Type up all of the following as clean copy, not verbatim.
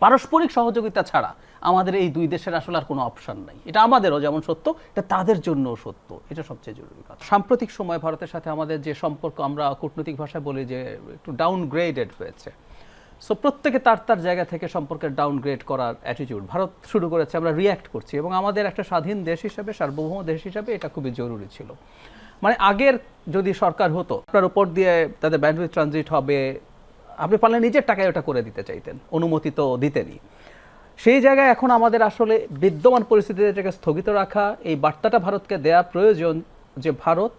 পারস্পরিক সহযোগিতা ছাড়া আমাদের এই দুই দেশের আসলে আর কোনো অপশন নাই। এটা আমাদেরও যেমন সত্য, এটা তাদের জন্যও সত্য। এটা সবচেয়ে জরুরি কথা। সাম্প্রতিক সময় ভারতের সাথে আমাদের যে সম্পর্ক, আমরা কূটনৈতিক ভাষায় বলি যে একটু ডাউনগ্রেডেড হয়েছে। সো প্রত্যেকে তার তার জায়গা থেকে সম্পর্কের ডাউনগ্রেড করার অ্যাটিটিউড ভারত শুরু করেছে, আমরা রিয়্যাক্ট করছি। এবং আমাদের একটা স্বাধীন দেশ হিসেবে, সার্বভৌম দেশ হিসেবে এটা খুবই জরুরি ছিল। মানে আগের যদি সরকার হতো, আপনার উপর দিয়ে তাদের ব্যান্ডউইথ ট্রানজিট হবে, আপনি পারলে নিজের টাকায় ওটা করে দিতে চাইতেন, অনুমতি তো দিতেনই। সেই জায়গায় এখন আমাদের আসলে বিদ্যমান পরিস্থিতিতে এটাকে স্থগিত রাখা, এই বার্তাটা ভারতকে দেয়া প্রয়োজন যে ভারত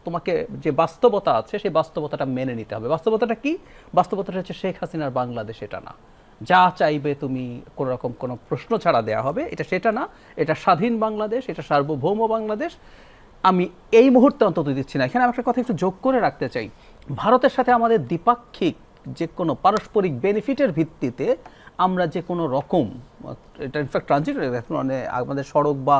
তোমাকে যে বাস্তবতা আছে সেই বাস্তবতাটা মেনে নিতে হবে। বাস্তবতাটা কি? বাস্তবতাটা হচ্ছে শেখ হাসিনার বাংলাদেশ এটা না, যা চাইবে তুমি কোনো রকম কোনো প্রশ্ন ছাড়া দেয়া হবে, এটা সেটা না। এটা স্বাধীন বাংলাদেশ, এটা সার্বভৌম বাংলাদেশ। আমি এই মুহূর্তে অন্তত দিচ্ছি না। এখানে আমি একটা কথা একটু যোগ করে রাখতে চাই। ভারতের সাথে আমাদের দ্বিপাক্ষিক যে কোনো পারস্পরিক বেনিফিটের ভিত্তিতে আমরা যে কোনো রকম, এটা ইনফ্যাক্ট ট্রানজিট মানে আমাদের সড়ক বা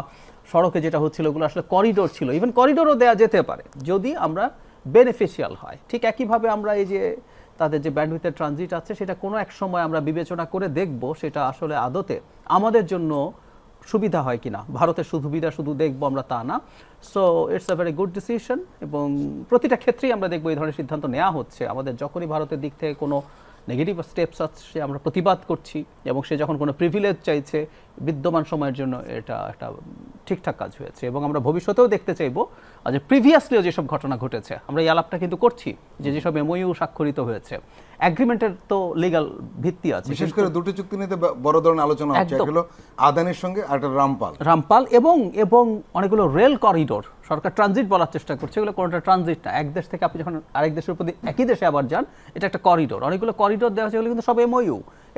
সড়কে যেটা হচ্ছিল ওগুলো আসলে করিডোর ছিল, ইভেন করিডোরও দেওয়া যেতে পারে যদি আমরা বেনিফিশিয়াল হয়। ঠিক একইভাবে আমরা এই যে তাদের যে ব্যান্ডউইথের ট্রানজিট আছে সেটা কোনো এক সময় আমরা বিবেচনা করে দেখব সেটা আসলে আদতে আমাদের জন্য সুবিধা হয় কিনা। ভারতের সুবিধা শুধু দেখবো আমরা তা না। So it's a very good decision এবং প্রতিটা ক্ষেত্রেই আমরা দেখবো এই ধরনের সিদ্ধান্ত নেওয়া হচ্ছে। আমাদের যখনই ভারতের দিক থেকে কোনো নেগেটিভ স্টেপস আসছে আমরা প্রতিবাদ করছি, এবং সে যখন কোনো প্রিভিলেজ চাইছে বিদ্যমান সময়ের জন্য এটা একটা ঠিকঠাক কাজ হয়েছে। এবং আমরা ভবিষ্যতেও দেখতে চাইবো যে প্রিভিয়াসলিও যেসব ঘটনা ঘটেছে, আমরা এই আলাপটা কিন্তু করছি যে যেসব এমওইউ স্বাক্ষরিত হয়েছে, এগ্রিমেন্টের তো লিগ্যাল ভিত্তি আছে। বিশেষ করে দুটি চুক্তি নিতে বড় ধরনের আলোচনা হচ্ছে, একটা হলো আদানির সঙ্গে আর একটা রামপাল এবং অনেকগুলো রেল করিডোর সরকার ট্রানজিট বলার চেষ্টা করছে, এগুলো কোনোটা ট্রানজিট না। এক দেশ থেকে আপনি যখন আরেক দেশের উপর একই দেশে আবার যান, এটা একটা করিডোর। অনেকগুলো করিডোর দেওয়া হচ্ছে, এগুলো কিন্তু সব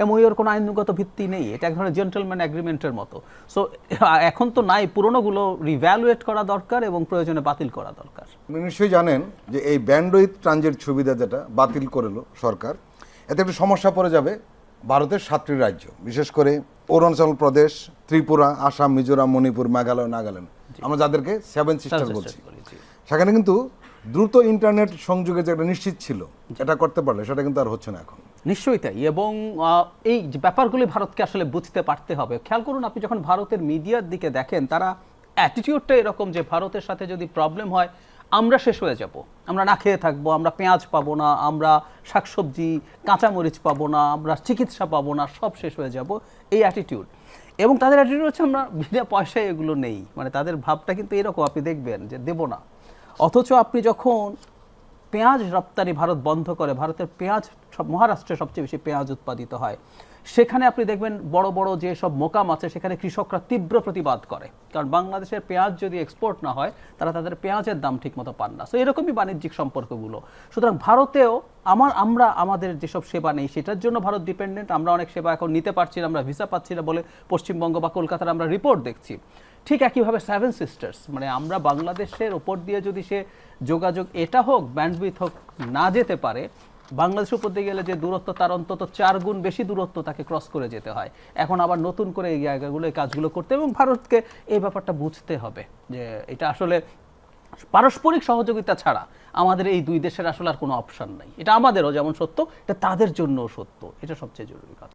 এমওইউর কোনো আইনগত ভিত্তি নেই, এটা এক ধরনের জেন্টলম্যান এগ্রিমেন্টের মতো। সো এখন তো নাই, পুরোনোগুলো রিভ্যালুয়েট করা দরকার এবং প্রয়োজনে বাতিল করা দরকার। নিশ্চয়ই জানেন যে এই ব্যান্ডউইথ ট্রানজিট সুবিধা যেটা বাতিল করলো সরকার, এতে একটু সমস্যা পড়ে যাবে ভারতের 7টি রাজ্য, বিশেষ করে অরুণাচল প্রদেশ, ত্রিপুরা, আসাম, মিজোরাম, মণিপুর, মেঘালয়, নাগাল্যান্ড, আমরা যাদেরকে 7 সিস্টার বলছি। সেখানে কিন্তু দ্রুত ইন্টারনেট সংযোগের যেটা নিশ্চিত ছিল, এটা করতে পারলে সেটা কিন্তু আর হচ্ছে না এখন। নিশ্চয়ই তাই। এবং এই যে ব্যাপারগুলি ভারতকে আসলে বুঝতে পারতে হবে। খেয়াল করুন, আপনি যখন ভারতের মিডিয়ার দিকে দেখেন, তারা অ্যাটিটিউডটা এরকম যে ভারতের সাথে যদি প্রবলেম হয় আমরা শেষ হয়ে যাব, আমরা না খেয়ে থাকবো, আমরা পেঁয়াজ পাবো না, আমরা শাকসবজি কাঁচামরিচ পাবো না, আমরা চিকিৎসা পাবো না, সব শেষ হয়ে যাব, এই অ্যাটিটিউড। এবং তাদের অ্যাটিটিউড হচ্ছে আমরা বিনা পয়সায় এগুলো নেই। মানে তাদের ভাবটা কিন্তু এরকম, আপনি দেখবেন যে দেব না। অথচ আপনি যখন পেঁয়াজ রপ্তানি ভারত বন্ধ করে, ভারতের পেঁয়াজ মহারাষ্ট্রে সবচেয়ে বেশি পেঁয়াজ উৎপাদিত হয়, সেখানে আপনি দেখবেন বড় বড় যে সব মোকাম আছে সেখানে কৃষকরা তীব্র প্রতিবাদ করে, কারণ বাংলাদেশের পেঁয়াজ যদি এক্সপোর্ট না হয় তারা তাদের পেঁয়াজের দাম ঠিকমতো পান না। সো এরকমই বাণিজ্যিক সম্পর্কগুলো। সুতরাং ভারতেও আমরা আমাদের যেসব সেবা নেই সেটার জন্য ভারত ডিপেন্ডেন্ট। আমরা অনেক সেবা এখন নিতে পারছি না, আমরা ভিসা পাচ্ছি না বলে পশ্চিমবঙ্গ বা কলকাতার আমরা রিপোর্ট দেখছি। ঠিক একইভাবে 7 সিস্টার্স, মানে আমরা বাংলাদেশের ওপর দিয়ে যদি সে যোগাযোগ এটা হোক ব্যান্ডউইথ হোক না যেতে পারে, বাংলাদেশের উপর দিয়ে গেলে যে দূরত্ব তার অন্তত 4 গুণ বেশি দূরত্ব তাকে ক্রস করে যেতে হয়। এখন আবার নতুন করে এই জায়গাগুলো এই কাজগুলো করতে, এবং ভারতকে এই ব্যাপারটা বুঝতে হবে যে এটা আসলে পারস্পরিক সহযোগিতা ছাড়া আমাদের এই দুই দেশের আসলে আর কোনো অপশন নাই। এটা আমাদেরও যেমন সত্য, এটা তাদের জন্যও সত্য। এটা সবচেয়ে জরুরি কথা।